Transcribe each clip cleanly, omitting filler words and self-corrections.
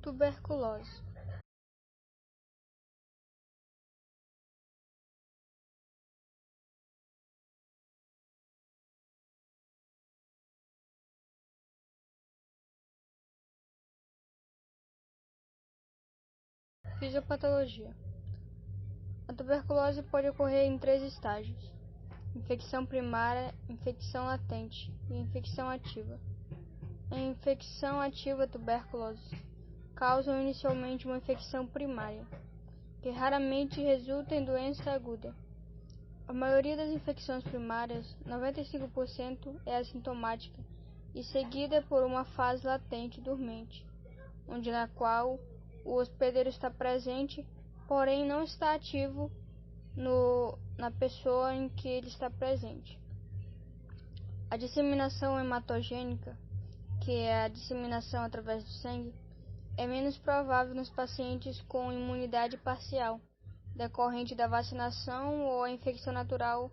Tuberculose. Fisiopatologia. A tuberculose pode ocorrer em 3 estágios: infecção primária, infecção latente e infecção ativa. A infecção ativa tuberculose causa inicialmente uma infecção primária, que raramente resulta em doença aguda. A maioria das infecções primárias, 95%, é assintomática e seguida por uma fase latente dormente, onde na qual o hospedeiro está presente, porém não está ativo na pessoa em que ele está presente. A disseminação hematogênica, que é a disseminação através do sangue, é menos provável nos pacientes com imunidade parcial, decorrente da vacinação ou a infecção natural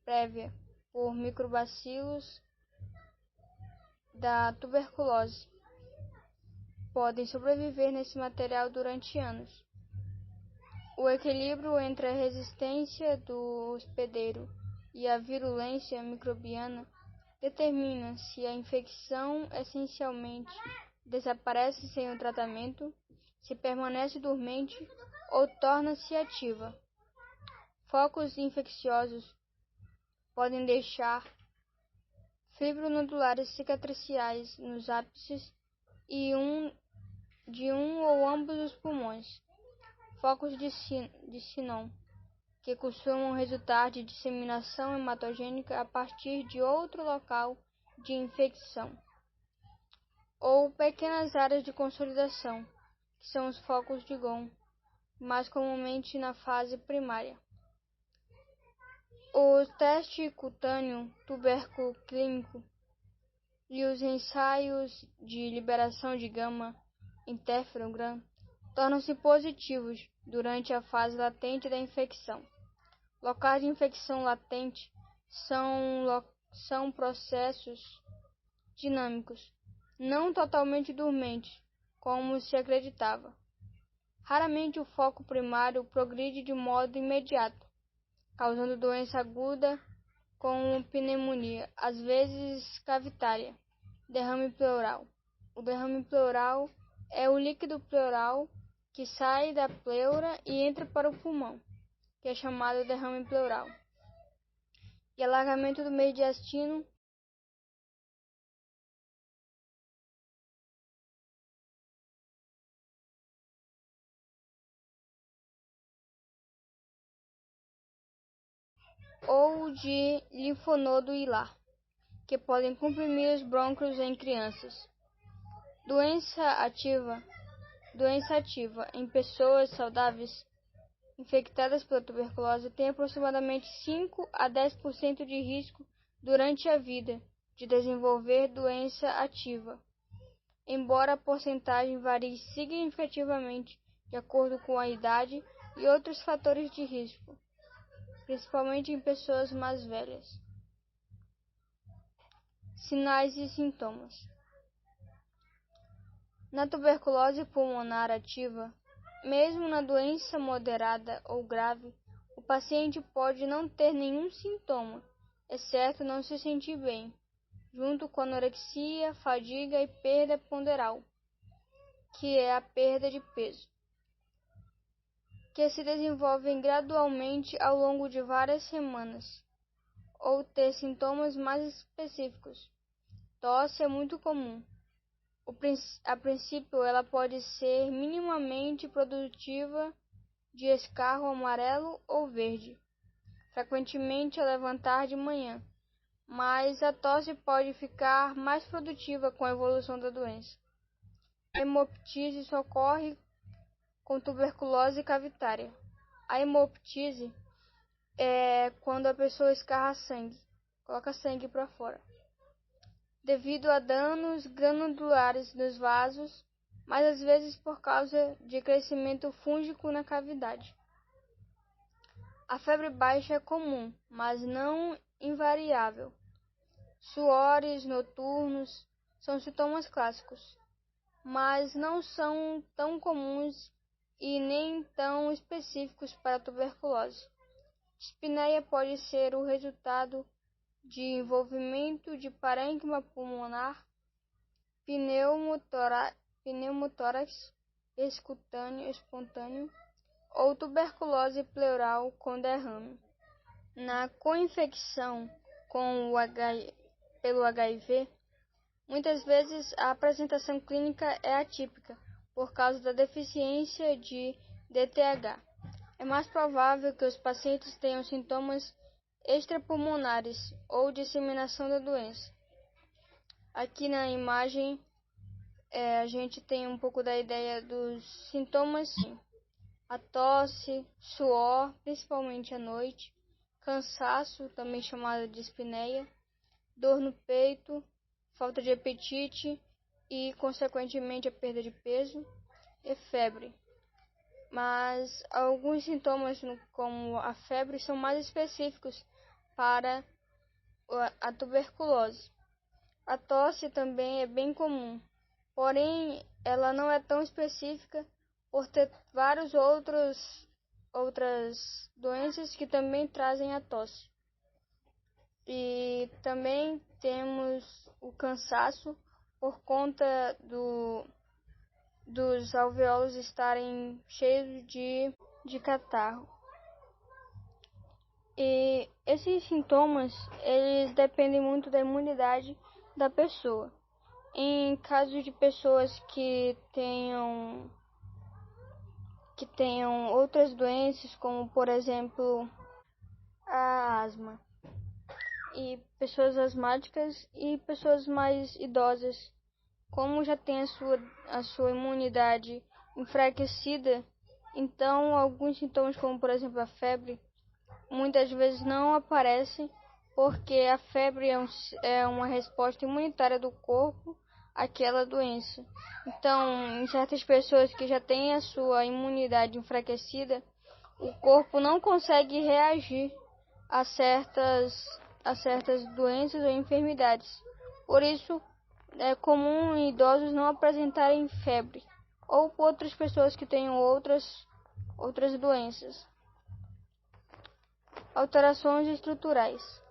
prévia por microbacilos da tuberculose. Podem sobreviver nesse material durante anos. O equilíbrio entre a resistência do hospedeiro e a virulência microbiana determina se a infecção essencialmente desaparece sem o tratamento, se permanece dormente ou torna-se ativa. Focos infecciosos podem deixar fibronodulares cicatriciais nos ápices de um ou ambos os pulmões. Focos de Shannon, que costumam resultar de disseminação hematogênica a partir de outro local de infecção, ou pequenas áreas de consolidação, que são os focos de Gone, mais comumente na fase primária. O teste cutâneo tuberculínico e os ensaios de liberação de gama interferon tornam-se positivos durante a fase latente da infecção. Locais de infecção latente são processos dinâmicos, não totalmente dormentes, como se acreditava. Raramente o foco primário progride de modo imediato, causando doença aguda como pneumonia, às vezes cavitária. Derrame pleural. O derrame pleural é o líquido pleural que sai da pleura e entra para o pulmão, que é chamado derrame pleural. E alargamento do mediastino ou de linfonodo hilar, que podem comprimir os brônquios em crianças. Doença ativa em pessoas saudáveis infectadas pela tuberculose tem aproximadamente 5 a 10% de risco durante a vida de desenvolver doença ativa, embora a porcentagem varie significativamente de acordo com a idade e outros fatores de risco, principalmente em pessoas mais velhas. Sinais e sintomas. Na tuberculose pulmonar ativa, mesmo na doença moderada ou grave, o paciente pode não ter nenhum sintoma, exceto não se sentir bem, junto com anorexia, fadiga e perda ponderal, que é a perda de peso, que se desenvolvem gradualmente ao longo de várias semanas, ou ter sintomas mais específicos. Tosse é muito comum. A princípio, ela pode ser minimamente produtiva de escarro amarelo ou verde, frequentemente ao levantar de manhã, mas a tosse pode ficar mais produtiva com a evolução da doença. A hemoptise só ocorre com tuberculose cavitária. A hemoptise é quando a pessoa escarra sangue, coloca sangue para fora, devido a danos granulares nos vasos, mas às vezes por causa de crescimento fúngico na cavidade. A febre baixa é comum, mas não invariável. Suores noturnos são sintomas clássicos, mas não são tão comuns e nem tão específicos para a tuberculose. Dispneia pode ser o resultado de envolvimento de parênquima pulmonar, pneumotórax espontâneo ou tuberculose pleural com derrame. Na co-infecção pelo HIV, muitas vezes a apresentação clínica é atípica por causa da deficiência de DTH. É mais provável que os pacientes tenham sintomas extrapulmonares ou disseminação da doença. Aqui na imagem a gente tem um pouco da ideia dos sintomas: a tosse, suor, principalmente à noite, cansaço, também chamado de dispneia, dor no peito, falta de apetite e, consequentemente, a perda de peso e febre. Mas alguns sintomas, como a febre, são mais específicos para a tuberculose. A tosse também é bem comum, porém ela não é tão específica por ter várias outras doenças que também trazem a tosse. E também temos o cansaço por conta dos alvéolos estarem cheios de catarro. E esses sintomas, eles dependem muito da imunidade da pessoa. Em caso de pessoas que tenham outras doenças, como por exemplo a asma, e pessoas asmáticas e pessoas mais idosas, como já tem a sua imunidade enfraquecida, então alguns sintomas, como por exemplo a febre, muitas vezes não aparecem, porque a febre é uma resposta imunitária do corpo àquela doença. Então, em certas pessoas que já têm a sua imunidade enfraquecida, o corpo não consegue reagir a certas doenças ou enfermidades. Por isso, é comum em idosos não apresentarem febre, ou outras pessoas que tenham outras doenças. Alterações estruturais.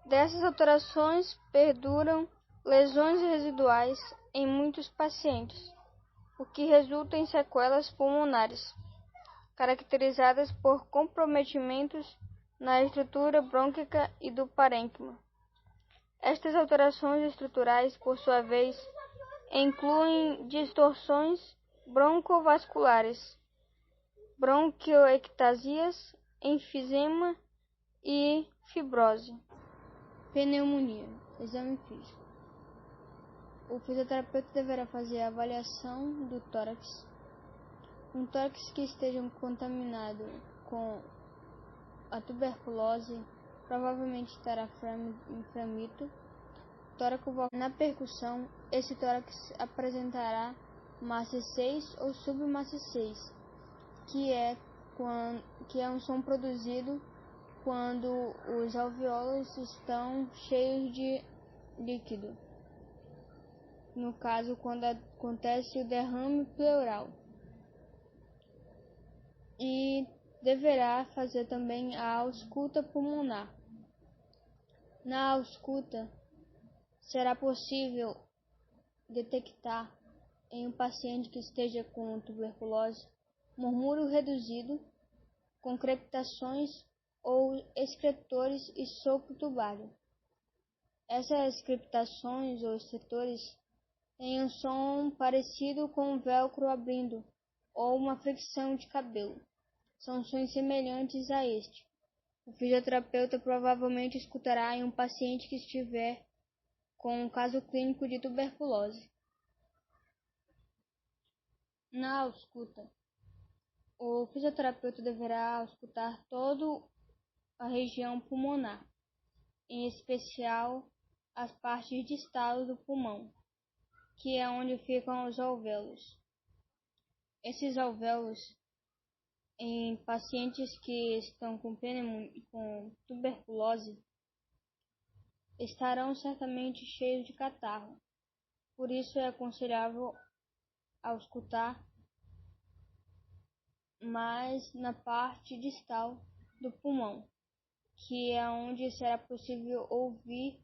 Dessas alterações perduram lesões residuais em muitos pacientes, o que resulta em sequelas pulmonares, caracterizadas por comprometimentos na estrutura brônquica e do parênquima. Estas alterações estruturais, por sua vez, incluem distorções broncovasculares, bronquioectasias, enfisema e fibrose. Pneumonia. Exame físico. O fisioterapeuta deverá fazer a avaliação do tórax. Um tórax que esteja contaminado com a tuberculose provavelmente estará inflamado. Na percussão, esse tórax apresentará massa 6 ou submassa 6, que é um som produzido quando os alvéolos estão cheios de líquido. No caso, quando acontece o derrame pleural. E deverá fazer também a ausculta pulmonar. Na ausculta, será possível detectar em um paciente que esteja com tuberculose murmúrio reduzido, com crepitações ou excretores e sopro tubário. Essas crepitações ou excretores têm um som parecido com um velcro abrindo ou uma fricção de cabelo. São sons semelhantes a este. O fisioterapeuta provavelmente escutará em um paciente que estiver com um caso clínico de tuberculose. Na ausculta, o fisioterapeuta deverá auscultar toda a região pulmonar, em especial as partes distais do pulmão, que é onde ficam os alvéolos. Esses alvéolos, em pacientes que estão com tuberculose, estarão certamente cheios de catarro. Por isso é aconselhável auscultar mais na parte distal do pulmão, que é onde será possível ouvir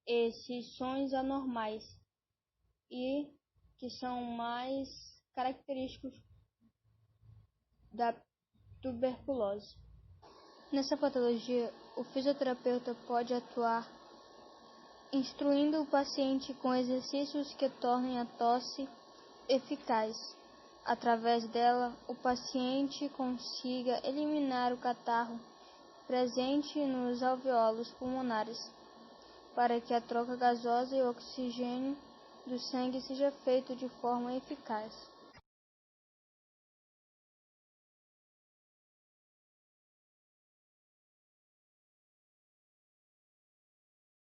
esses sons anormais e que são mais característicos da tuberculose. Nessa patologia, o fisioterapeuta pode atuar instruindo o paciente com exercícios que tornem a tosse eficaz. Através dela, o paciente consiga eliminar o catarro presente nos alvéolos pulmonares, para que a troca gasosa e o oxigênio do sangue seja feita de forma eficaz.